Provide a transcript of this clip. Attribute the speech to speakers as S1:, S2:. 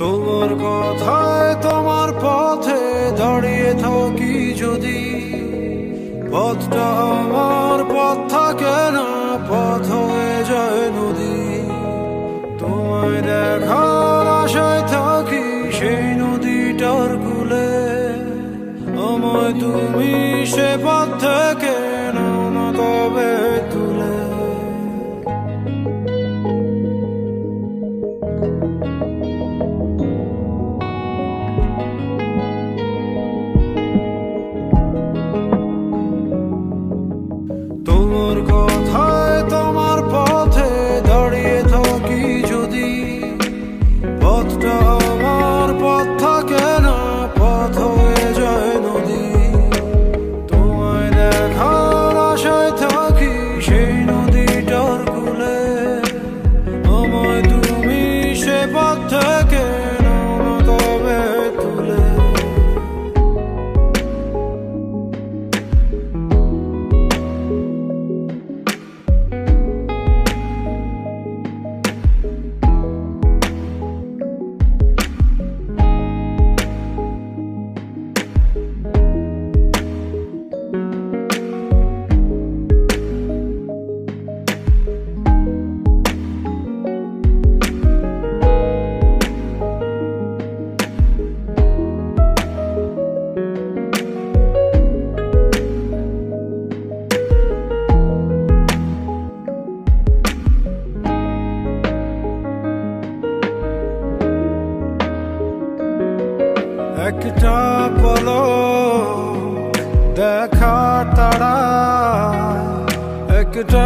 S1: তোমার কথায় তোমার পথে দাঁড়িয়ে থাকি যদি, পথটা আমার পথ থাকে না, পথ হয়ে যায় নদী। তোমায় দেখার আশায় থাকি সেই নদীটার কূলে, আমায় তুমি সে পথ থেকে নাও না তবে তুলে। তোমার কথায় তোমার পথে দাঁড়িয়ে থাকি যদি, পথটা আমার পথ থাকে না, পথ হয়ে যায় নদী। তোমায় দেখার আশায় থাকি সেই নদীটার কূলে, আমায় তুমি সে পথ থেকে নাও না তবে তুলে। একটা পলক দেখার তাড়া, একটা